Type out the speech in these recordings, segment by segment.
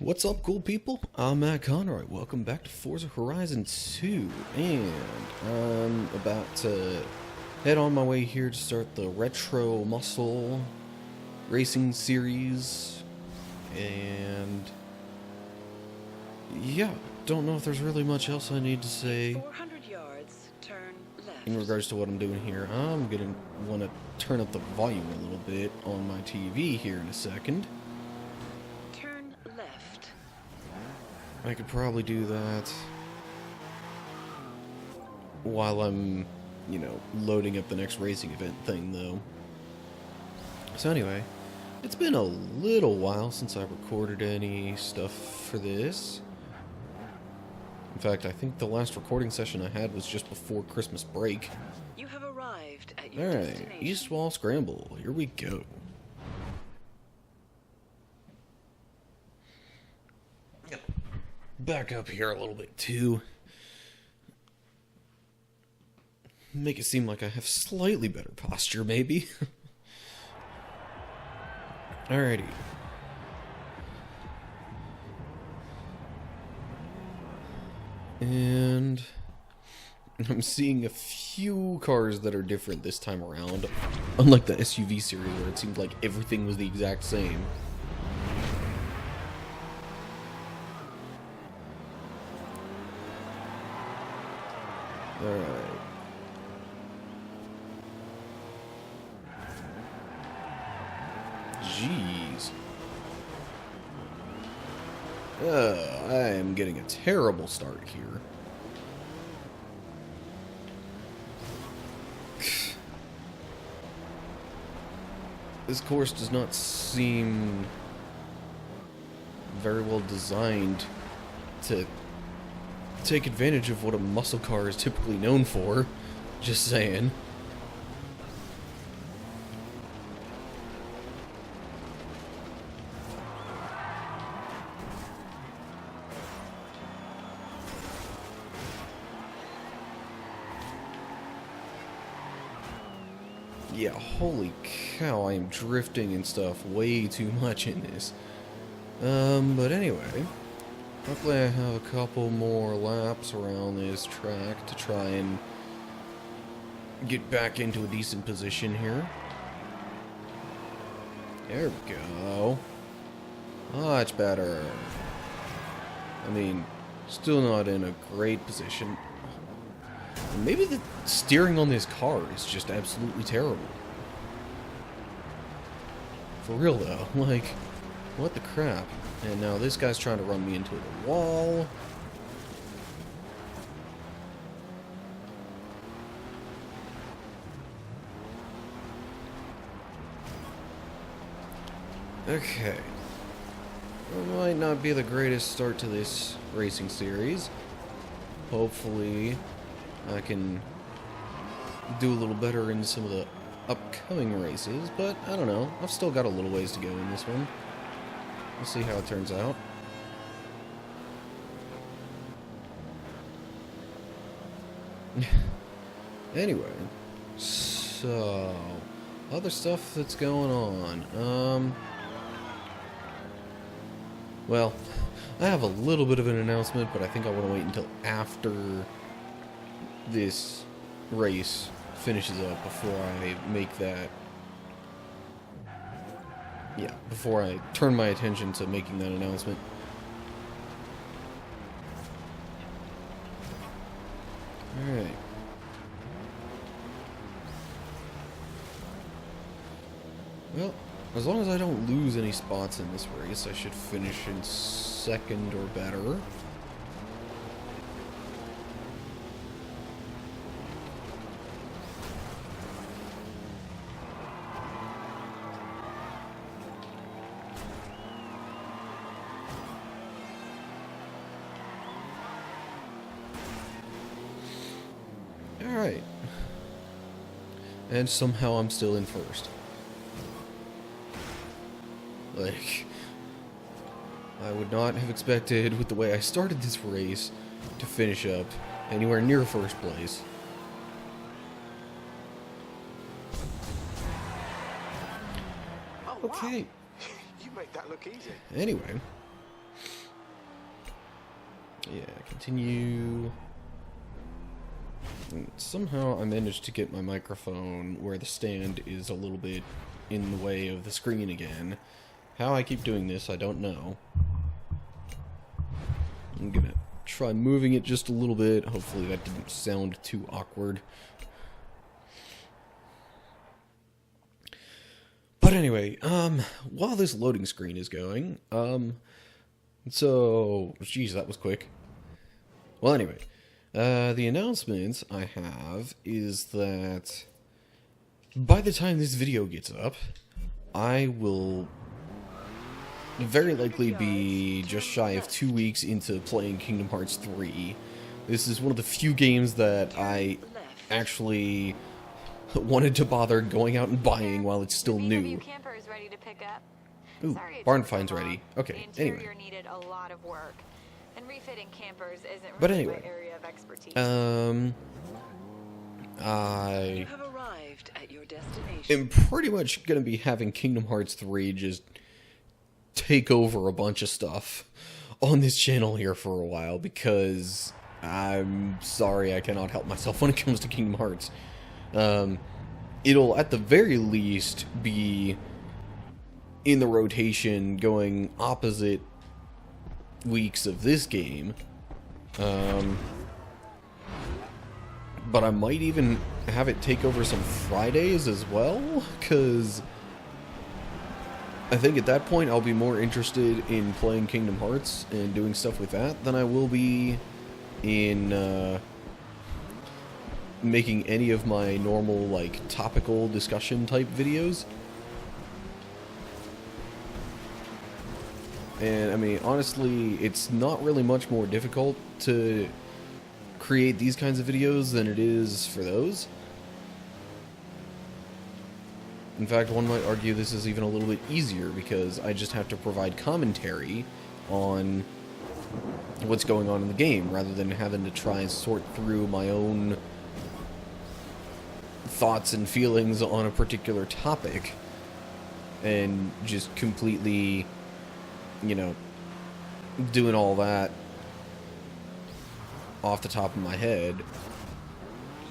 What's up, cool people? I'm Matt Conroy. Welcome back to Forza Horizon 2, and I'm about to head on my way here to start the Retro Muscle Racing Series, and yeah, don't know if there's really much else I need to say 400 yards, turn left. in regards to what I'm doing here. I'm gonna want to turn up the volume a little bit on my TV here in a second. Turn left. I could probably do that while I'm, loading up the next racing event thing, though. So anyway, it's been a little while since I recorded any stuff for this. In fact, I think the last recording session I had was just before Christmas break. You have arrived at your Alright, destination. East Wall Scramble. Here we go. Back up here a little bit, too. Make it seem like I have slightly better posture, maybe. Alrighty. And I'm seeing a few cars that are different this time around. Unlike the SUV series where it seemed like everything was the exact same. Alright. Jeez. I am getting a terrible start here. This course does not seem very well designed to take advantage of what a muscle car is typically known for. Just saying. Yeah, holy cow, I am drifting and stuff way too much in this. But anyway, luckily I have a couple more laps around this track to try and get back into a decent position here. There we go. Much better. I mean, still not in a great position. Maybe the steering on this car is just absolutely terrible. For real though, like, what the crap? And now this guy's trying to run me into the wall. Okay. It might not be the greatest start to this racing series. Hopefully I can do a little better in some of the upcoming races, but I don't know. I've still got a little ways to go in this one. We'll see how it turns out. Anyway, so other stuff that's going on. Well, I have a little bit of an announcement, but I think I want to wait until after this race finishes up before I make that. Yeah, before I turn my attention to making that announcement. Alright. Well, as long as I don't lose any spots in this race, I should finish in second or better. Alright. And somehow I'm still in first. Like, I would not have expected, with the way I started this race, to finish up anywhere near first place. Oh, Okay. wow. You make that look easy. Anyway, Yeah, continue. And somehow I managed to get my microphone where the stand is a little bit in the way of the screen again. How I keep doing this, I don't know. I'm gonna try moving it just a little bit. Hopefully that didn't sound too awkward. But anyway, while this loading screen is going, so, geez, that was quick. Well, anyway, the announcements I have is that by the time this video gets up, I will very likely be just shy of 2 weeks into playing Kingdom Hearts 3. This is one of the few games that I actually wanted to bother going out and buying while it's still new. Ooh, barn find's ready. Okay, anyway. But anyway, I am pretty much going to be having Kingdom Hearts 3 just take over a bunch of stuff on this channel here for a while, because I'm sorry I cannot help myself when it comes to Kingdom Hearts. It'll at the very least be in the rotation going opposite weeks of this game. But I might even have it take over some Fridays as well, because I think at that point I'll be more interested in playing Kingdom Hearts and doing stuff with that than I will be in making any of my normal, like, topical discussion type videos. And, I mean, honestly, it's not really much more difficult to create these kinds of videos than it is for those. In fact, one might argue this is even a little bit easier, because I just have to provide commentary on what's going on in the game, rather than having to try and sort through my own thoughts and feelings on a particular topic and just completely, you know, doing all that off the top of my head.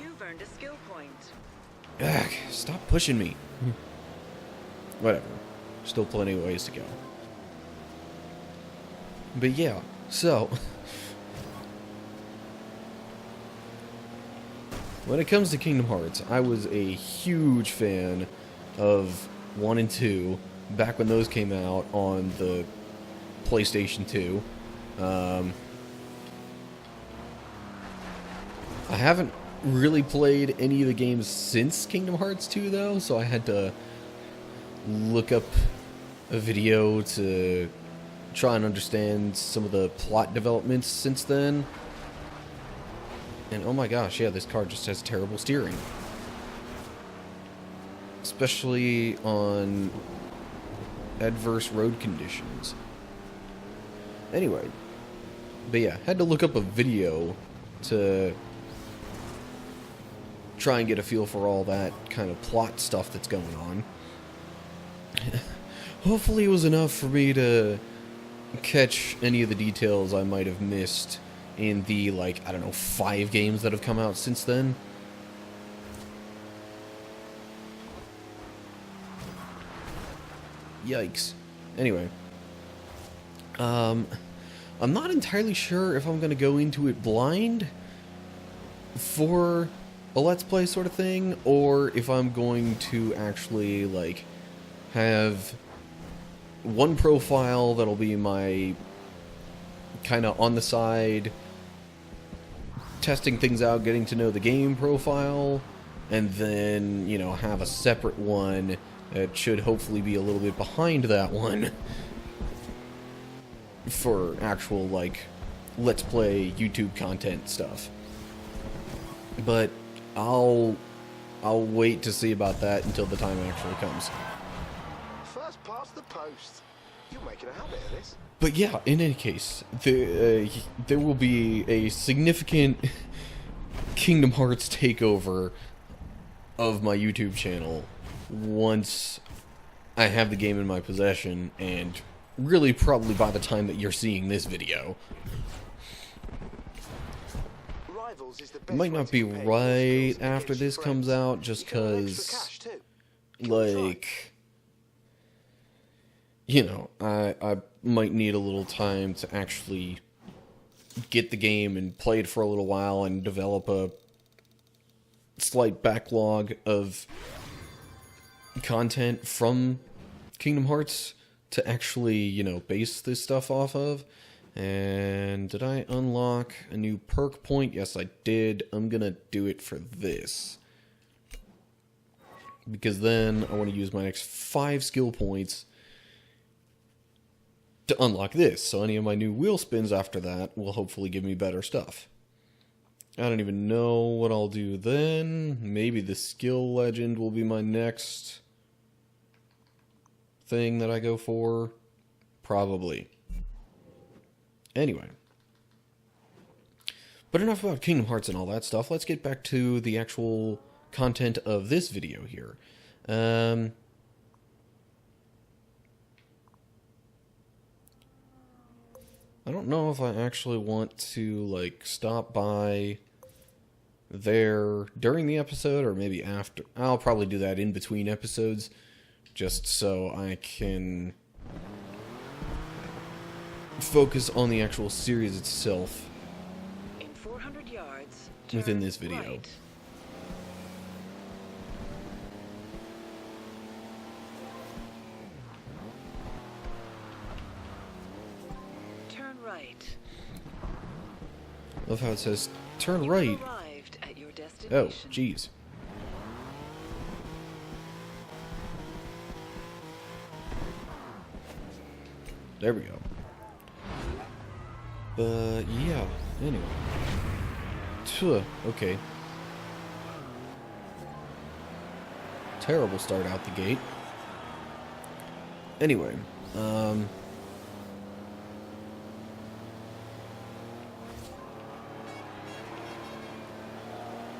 You've earned a skill point. Ugh, stop pushing me. Whatever. Still plenty of ways to go. But yeah, so when it comes to Kingdom Hearts, I was a huge fan of 1 and 2 back when those came out on the PlayStation 2. I haven't really played any of the games since Kingdom Hearts 2, though, so I had to look up a video to try and understand some of the plot developments since then. And oh my gosh, yeah, this car just has terrible steering. Especially on adverse road conditions. Anyway, but yeah, had to look up a video to try and get a feel for all that kind of plot stuff that's going on. Hopefully it was enough for me to catch any of the details I might have missed in the, like, I don't know, 5 games that have come out since then. Yikes. Anyway. I'm not entirely sure if I'm going to go into it blind for a Let's Play sort of thing, or if I'm going to actually, like, have one profile that'll be my kind of on the side testing things out, getting to know the game profile, and then, you know, have a separate one that should hopefully be a little bit behind that one for actual, like, Let's Play YouTube content stuff. But I'll wait to see about that until the time actually comes. First past the post. You're making a habit of this. But yeah, in any case, there will be a significant Kingdom Hearts takeover of my YouTube channel once I have the game in my possession, and really probably by the time that you're seeing this video. levels is the It best might way not to be compare your right skills after against your this comes friends. out, just You can earn extra because, cash, too. Give it a try. like, you know, I might need a little time to actually get the game and play it for a little while and develop a slight backlog of content from Kingdom Hearts to actually, you know, base this stuff off of. And did I unlock a new perk point? Yes, I did. I'm gonna do it for this, because then I want to use my next 5 skill points to unlock this. So any of my new wheel spins after that will hopefully give me better stuff. I don't even know what I'll do then. Maybe the skill legend will be my next thing that I go for. Probably. Anyway. But enough about Kingdom Hearts and all that stuff. Let's get back to the actual content of this video here. I don't know if I actually want to, like, stop by there during the episode or maybe after. I'll probably do that in between episodes, just so I can focus on the actual series itself In 400 yards, within turn this video. right. Turn right. Love how it says, turn You right. have arrived at your Oh, destination. jeez. There we go. But, yeah, anyway. Okay. Terrible start out the gate. Anyway, but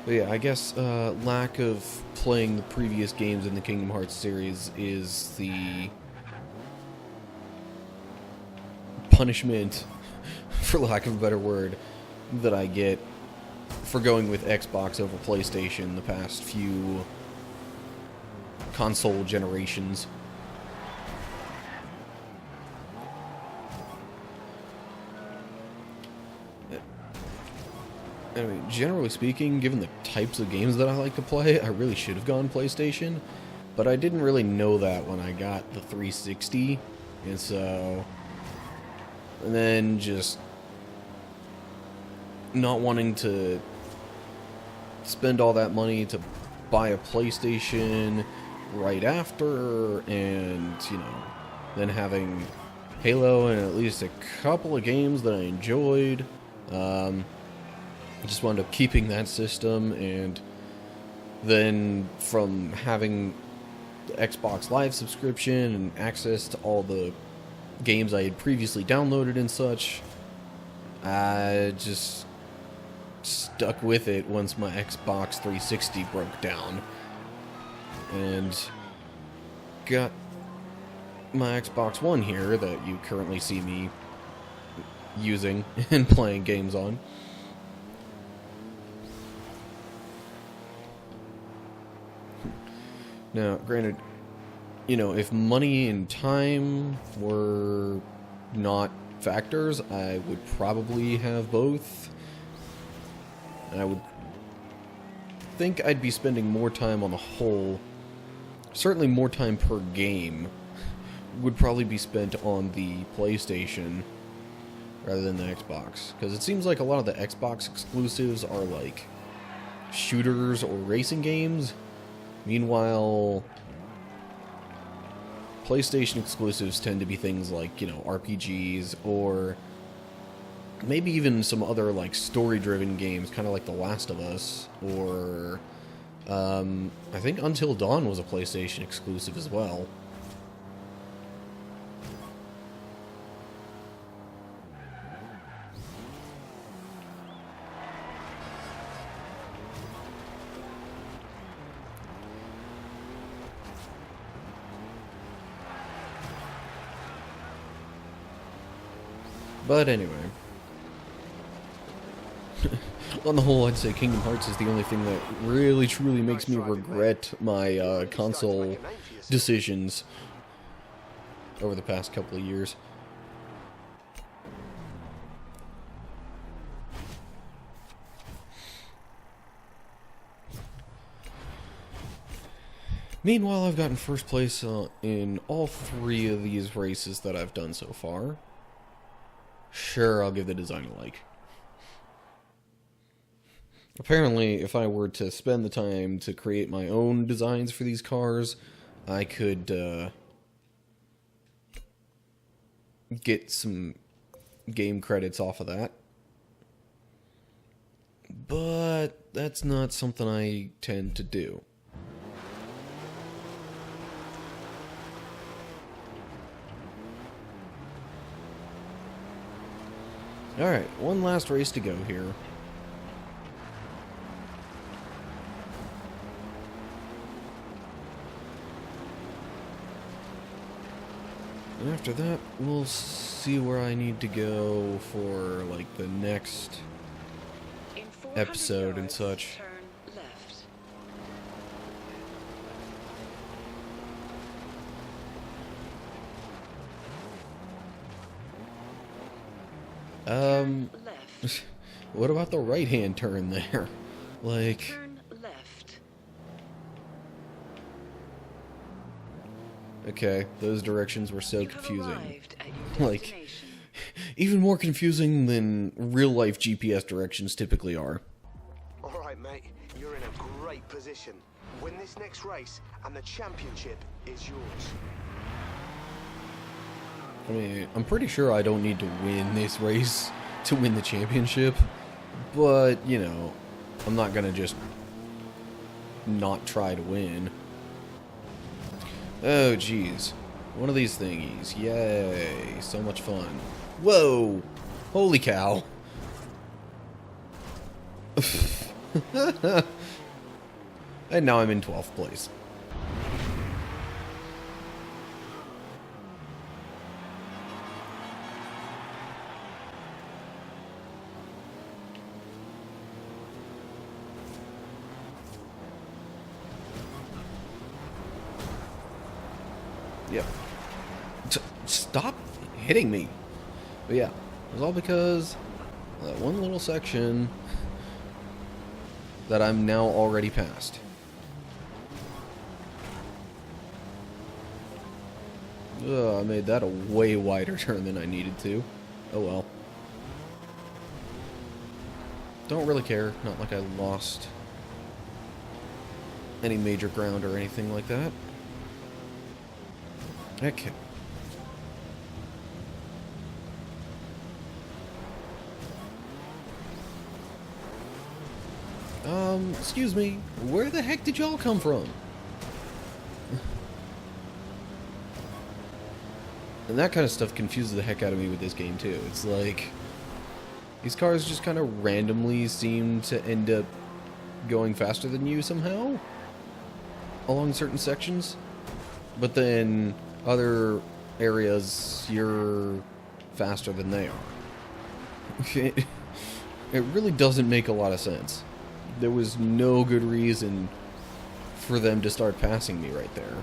yeah, I guess lack of playing the previous games in the Kingdom Hearts series is the punishment, for lack of a better word, that I get for going with Xbox over PlayStation the past few console generations. I mean, generally speaking, given the types of games that I like to play, I really should have gone PlayStation, but I didn't really know that when I got the 360, and so... And then just not wanting to spend all that money to buy a PlayStation right after, and, you know, then having Halo and at least a couple of games that I enjoyed. I just wound up keeping that system, and then from having the Xbox Live subscription and access to all the games I had previously downloaded and such, I just stuck with it once my Xbox 360 broke down, and got my Xbox One here that you currently see me using and playing games on. Now, granted, you know, if money and time were not factors, I would probably have both. And I would think I'd be spending more time on the whole. Certainly more time per game would probably be spent on the PlayStation rather than the Xbox. Because it seems like a lot of the Xbox exclusives are like shooters or racing games. Meanwhile, PlayStation exclusives tend to be things like, you know, RPGs, or maybe even some other, like, story-driven games, kind of like The Last of Us, or, I think Until Dawn was a PlayStation exclusive as well. But anyway. On the whole, I'd say Kingdom Hearts is the only thing that really, truly makes me regret my console decisions over the past couple of years. Meanwhile, I've gotten first place in all 3 of these races that I've done so far. Sure, I'll give the design a like. Apparently, if I were to spend the time to create my own designs for these cars, I could get some game credits off of that. But that's not something I tend to do. Alright, one last race to go here. And after that, we'll see where I need to go for, like, the next episode and such. Turn left. Left. What about the right-hand turn there? Like... Turn left. Okay, those directions were so You have confusing. arrived at your Like, destination. even more confusing than real-life GPS directions typically are. All right, mate. You're in a great position. Win this next race, and the championship is yours. I mean, I'm pretty sure I don't need to win this race to win the championship, but, you know, I'm not gonna just not try to win. Oh, jeez. One of these thingies. Yay. So much fun. Whoa! Holy cow. And now I'm in 12th place. Yep. Stop hitting me. But yeah, it was all because of that one little section that I'm now already past. Ugh, I made that a way wider turn than I needed to. Oh well. Don't really care. Not like I lost any major ground or anything like that. Okay. Excuse me, where the heck did y'all come from? And that kind of stuff confuses the heck out of me with this game too. It's like, these cars just kind of randomly seem to end up going faster than you somehow along certain sections, but then other areas you're faster than they are. It really doesn't make a lot of sense. There was no good reason for them to start passing me right there.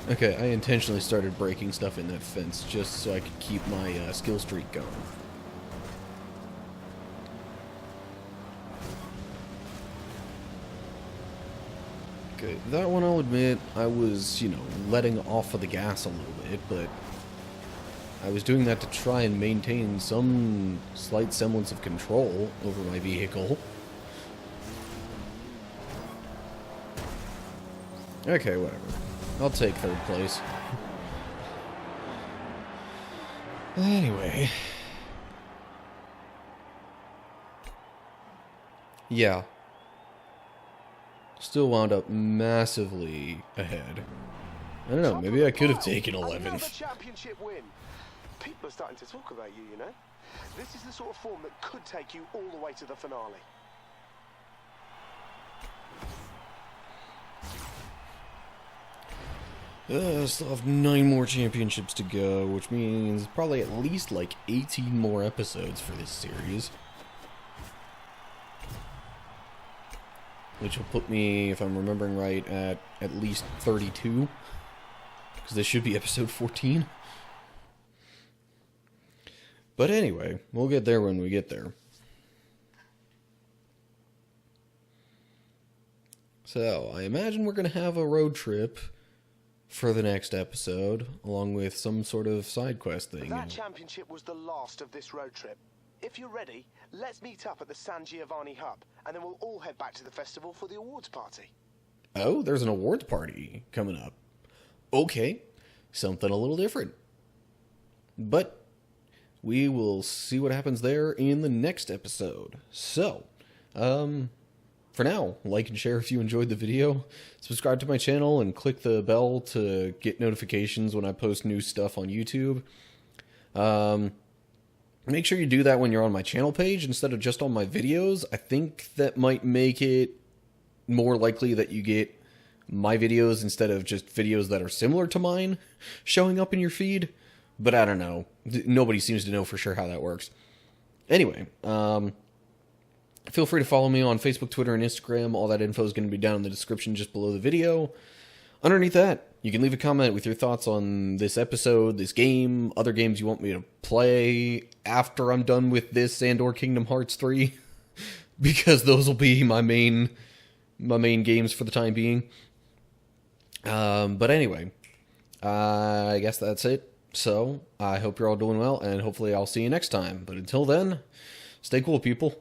Okay, I intentionally started breaking stuff in that fence just so I could keep my skill streak going. Okay, that one I'll admit, I was, you know, letting off of the gas a little bit, but I was doing that to try and maintain some slight semblance of control over my vehicle. Okay, whatever. I'll take third place. Anyway. Yeah. Still wound up massively ahead. I don't know, maybe I could have taken Another 11th. championship win. People are starting to talk about you, you know? This is the sort of form that could take you all the way to the finale. I still have 9 more championships to go, which means probably at least like 18 more episodes for this series. Which will put me, if I'm remembering right, at least 32. Because this should be episode 14. But anyway, we'll get there when we get there. So, I imagine we're going to have a road trip for the next episode, along with some sort of side quest thing. That championship was the last of this road trip. If you're ready, let's meet up at the San Giovanni hub, and then we'll all head back to the festival for the awards party. Oh, there's an awards party coming up. Okay, something a little different. But we will see what happens there in the next episode. So, for now, like and share if you enjoyed the video. Subscribe to my channel and click the bell to get notifications when I post new stuff on YouTube. Make sure you do that when you're on my channel page instead of just on my videos. I think that might make it more likely that you get my videos instead of just videos that are similar to mine showing up in your feed. But I don't know. Nobody seems to know for sure how that works. Anyway, feel free to follow me on Facebook, Twitter, and Instagram. All that info is going to be down in the description just below the video. Underneath that, you can leave a comment with your thoughts on this episode, this game, other games you want me to play after I'm done with this and/or Kingdom Hearts 3, because those will be my main games for the time being. But anyway, I guess that's it. So, I hope you're all doing well, and hopefully I'll see you next time. But until then, stay cool, people.